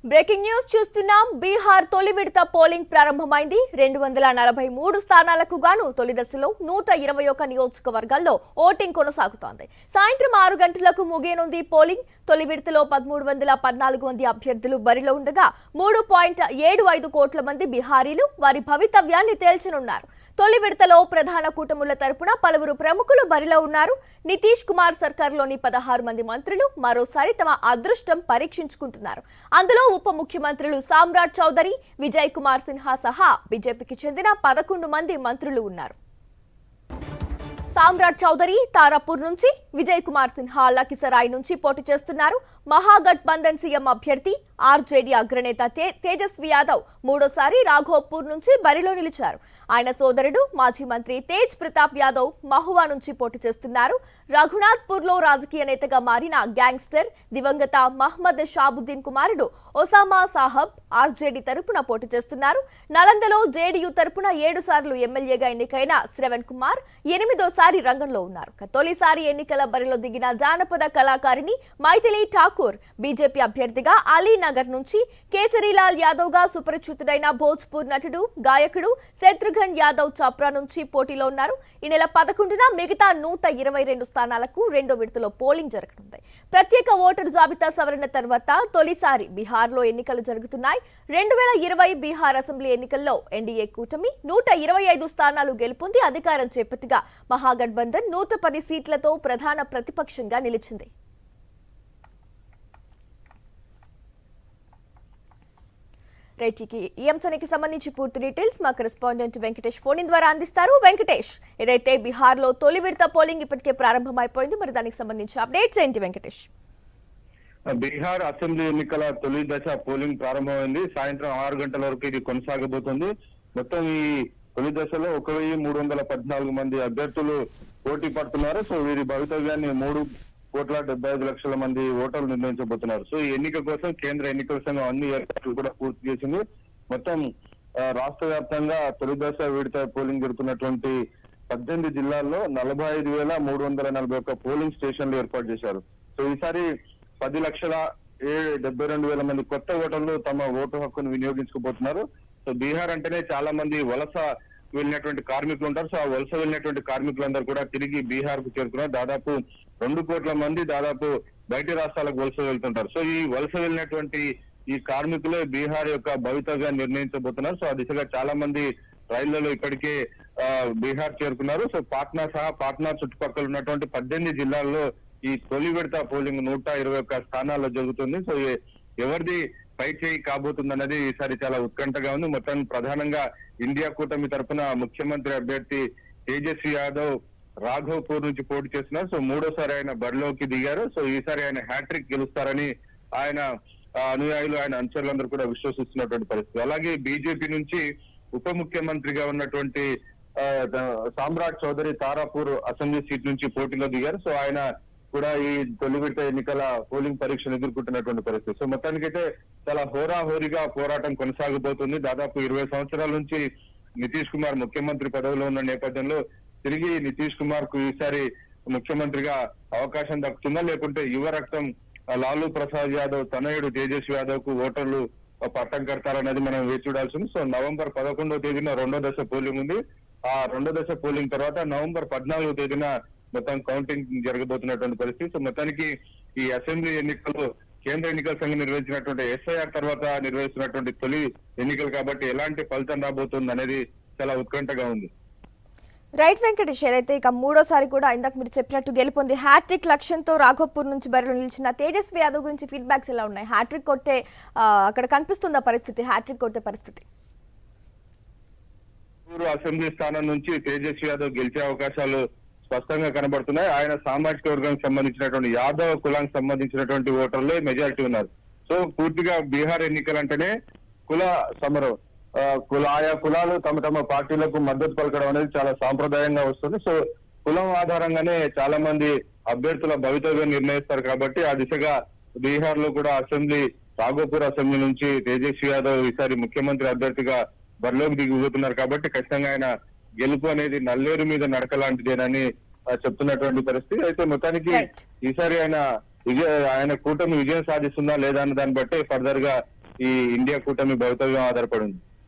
Breaking news చూస్తున్నాం. బీహార్ తొలి విడత పోలింగ్ ప్రారంభమైంది. 243 స్థానాలకు గాను తొలి దశలో 121 నియోజకవర్గాల్లో ఓటింగ్ కొనసాగుతోంది. సాయంత్రం 6 గంటలకు ముగియనుంది పోలింగ్. తొలి విడతలో 1314 మంది అభ్యర్థులు బరిలో ఉండగా 3.75 కోట్ల మంది బీహారీలు వారి భవితవ్యాన్ని తేల్చనున్నారు. తొలి విడతలో ప్రధాన కూటముల తరపున పలువురు ప్రముఖులు బరిలో ఉన్నారు. నితీష్ కుమార్ సర్కార్లోని 16 మంది మంత్రులు మరోసారి తమ అదృష్టం పరీక్షించుకుంటున్నారు. అందులో ఉప ముఖ్యమంత్రులు సామ్రాట్ చౌదరి, విజయ్ కుమార్ సిన్హా సహా బీజేపీకి చెందిన 11 మంది మంత్రులు ఉన్నారు. సామ్రాట్ చౌదరి తారాపూర్ నుంచి, విజయ్ కుమార్ సిన్హా లఖిసరాయ్ నుంచి పోటీ చేస్తున్నారు. మహాగఠబంధన్ సీఎం అభ్యర్థి ఆర్జేడీ అగ్రనేత తేజస్వి యాదవ్ మూడోసారి రాఘోపూర్ నుంచి బరిలో నిలిచారు. ఆయన సోదరుడు మాజీ మంత్రి తేజ్ ప్రతాప్ యాదవ్ మహువా నుంచి పోటీ చేస్తున్నారు. రఘునాథ్పూర్ లో రాజకీయ నేతగా మారిన గ్యాంగ్స్టర్ దివంగత మహ్మద్ షాబుద్దీన్ కుమారుడు ఒసామా సాహబ్ ఆర్జేడీ తరపున పోటీ చేస్తున్నారు. నలందలో జేడీయూ తరపున 7 సార్లు ఎమ్మెల్యేగా ఎన్నికైన శ్రవణ్ కుమార్ 8వ రంగంలో ఉన్నారు. తొలిసారి ఎన్నికల బరిలో దిగిన జానపద కళాకారిణి మైథిలి ఠాకూర్ బీజేపీ అభ్యర్థిగా అలీనగర్ నుంచి, కేసరీలాల్ యాదవ్ గా సుపరిచితుడైన భోజ్పూర్ నటుడు గాయకుడు శత్రుఘ్న్ యాదవ్ చాప్రా నుంచి పోటీలో ఉన్నారు. ఈ నెల 11న మిగతా 122 స్థానాలకు రెండో విడతలో పోలింగ్ జరగనుంది. ప్రత్యేక ఓటరు జాబితా సవరణ తర్వాత తొలిసారి బీహార్లో ఎన్నికలు జరుగుతున్నాయి. 2020 బీహార్ అసెంబ్లీ ఎన్నికల్లో ఎన్డీఏ కూటమి 125 స్థానాలు గెలుపొంది అధికారం చేపట్టగా మహాగఠబంధన్ 110 సీట్లతో ప్రధాన ప్రతిపక్షంగా నిలిచింది. ఈ అంశానికి సంబంధించి పూర్తి డీటెయిల్స్ మా కరెస్పాండెంట్ వెంకటేష్ ఫోన్ ద్వారా అందిస్తారు. వెంకటేష్, ఏదైతే బీహార్ లో తొలి విడత పోలింగ్ ఇప్పటికే ప్రారంభమైపోయింది, మరి దానికి సంబంధించి అప్డేట్స్ ఏంటి వెంకటేష్? బీహార్ అసెంబ్లీ ఎన్నికల తొలి దశ పోలింగ్ ప్రారంభమైంది. సాయంత్రం 6 గంటల వరకు ఇది కొనసాగబోతుంది. మొత్తం ఈ తొలి దశలో 1314 మంది అభ్యర్థులు పోటీ పడుతున్నారు. సో వీరి భవితవ్యాన్ని 3,75,00,000 మంది ఓటర్లు నిర్ణయించబోతున్నారు. సో ఈ ఎన్నిక కోసం కేంద్ర ఎన్నికల సంఘం అన్ని ఏర్పాట్లు కూడా పూర్తి చేసింది. మొత్తం రాష్ట్ర వ్యాప్తంగా తొలి దశ విడత పోలింగ్ జరుగుతున్నటువంటి 18 జిల్లాల్లో 45,341 పోలింగ్ స్టేషన్లు ఏర్పాటు చేశారు. సో ఈసారి 10,72,000 మంది కొత్త ఓటర్లు తమ ఓటు హక్కును వినియోగించుకోబోతున్నారు. సో బీహార్ అంటేనే చాలా మంది వలస వెళ్ళినటువంటి కార్మికులు ఉంటారు. సో ఆ వలస వెళ్ళినటువంటి కార్మికులందరూ కూడా తిరిగి బీహార్ కు చేరుకున్నారు. దాదాపు 2 కోట్ల మంది దాదాపు బయటి రాష్ట్రాలకు వలస వెళ్తుంటారు. సో ఈ వలస వెళ్ళినటువంటి ఈ కార్మికులే బీహార్ యొక్క భవితవ్యాన్ని నిర్ణయించబోతున్నారు. సో ఆ దిశగా చాలా మంది రైళ్లలో ఇప్పటికే బీహార్ చేరుకున్నారు. సో పాట్నా సహా పాట్నా చుట్టుపక్కల ఉన్నటువంటి 18 జిల్లాల్లో ఈ తొలి విడత పోలింగ్ 121 స్థానాల్లో జరుగుతుంది. సో ఎవరిది పై చేయి కాబోతుందన్నది ఈసారి చాలా ఉత్కంఠగా ఉంది. మొత్తం ప్రధానంగా ఇండియా కూటమి తరఫున ముఖ్యమంత్రి అభ్యర్థి తేజస్వి యాదవ్ రాఘోపూర్ నుంచి పోటీ చేస్తున్నారు. సో మూడోసారి ఆయన బరిలోకి దిగారు. సో ఈసారి ఆయన హ్యాట్రిక్ గెలుస్తారని ఆయన అనుయాయులు, ఆయన అనుచరులందరూ కూడా విశ్వసిస్తున్నటువంటి పరిస్థితి. అలాగే బీజేపీ నుంచి ఉప ముఖ్యమంత్రిగా ఉన్నటువంటి సామ్రాట్ చౌదరి తారాపూర్ అసెంబ్లీ సీట్ నుంచి పోటీలో దిగారు. సో ఆయన కూడా ఈ తొలి విడత ఎన్నికల పోలింగ్ పరీక్షను ఎదుర్కొంటున్నటువంటి పరిస్థితి. సో మొత్తానికైతే చాలా హోరాహోరీగా పోరాటం కొనసాగబోతుంది. దాదాపు 20 సంవత్సరాల నుంచి నితీష్ కుమార్ ముఖ్యమంత్రి పదవిలో ఉన్న నేపథ్యంలో తిరిగి నితీష్ కుమార్ కు ఈసారి ముఖ్యమంత్రిగా అవకాశం దక్కుతుందా, లేకుంటే యువ రక్తం లాలూ ప్రసాద్ యాదవ్ తనయుడు తేజస్వి యాదవ్ కు ఓటర్లు పట్టం కడతారనేది మనం వేచి చూడాల్సింది. సో నవంబర్ 11వ తేదీన రెండో దశ పోలింగ్ ఉంది. ఆ రెండో దశ పోలింగ్ తర్వాత నవంబర్ 14వ తేదీన మొత్తం కౌంటింగ్ జరగబోతున్నటువంటి పరిస్థితి. సో మొత్తానికి ఈ అసెంబ్లీ ఎన్నికలు కేంద్ర ఎన్నికల సంఘం నిర్వహించినటువంటి ఎస్ఐఆర్ తర్వాత నిర్వహిస్తున్నటువంటి తొలి ఎన్నికలు కాబట్టి ఎలాంటి ఫలితం రాబోతుంది అనేది చాలా ఉత్కంఠగా ఉంది. రైట్ వెంకటేష్, ఏదైతే ఇక మూడోసారి కూడా ఇందాక మీరు చెప్పినట్టు గెలుపొంది హ్యాట్రిక్ లక్ష్యంతో రాఘోపూర్ నుంచి బరిలో నిలిచిన తేజస్వి యాదవ్ గురించి ఫీడ్బ్యాక్స్ ఎలా ఉన్నాయి? హ్యాట్రిక్ కొట్టే అక్కడ కనిపిస్తుందా పరిస్థితి, హ్యాట్రిక్ కొట్టే పరిస్థితి? అసెంబ్లీ స్థానం నుంచి తేజస్వి యాదవ్ గెలిచే అవకాశాలు స్పష్టంగా కనబడుతున్నాయి. ఆయన సామాజిక వర్గానికి సంబంధించినటువంటి యాదవ్ కులానికి సంబంధించినటువంటి ఓటర్లే మెజారిటీ ఉన్నారు. సో పూర్తిగా బీహార్ ఎన్నికలంటేనే కుల సమరం. ఆయా కులాలు తమ తమ పార్టీలకు మద్దతు పలకడం అనేది చాలా సాంప్రదాయంగా వస్తుంది. సో కులం ఆధారంగానే చాలా మంది అభ్యర్థుల భవితవ్యం నిర్ణయిస్తారు కాబట్టి ఆ దిశగా బీహార్ లో కూడా రాఘోపూర్ అసెంబ్లీ నుంచి తేజస్వి యాదవ్ ఈసారి ముఖ్యమంత్రి అభ్యర్థిగా బరిలోకి దిగిపోతున్నారు కాబట్టి ఖచ్చితంగా ఆయన గెలుపు అనేది నల్లేరు మీద నడక లాంటిదేనని చెప్తున్నటువంటి పరిస్థితి. అయితే మొత్తానికి ఈసారి ఆయన కూటమి విజయం సాధిస్తుందా లేదా అన్న దాన్ని బట్టి ఫర్దర్ గా ఈ ఇండియా కూటమి భవితవ్యం ఆధారపడి ఉంది.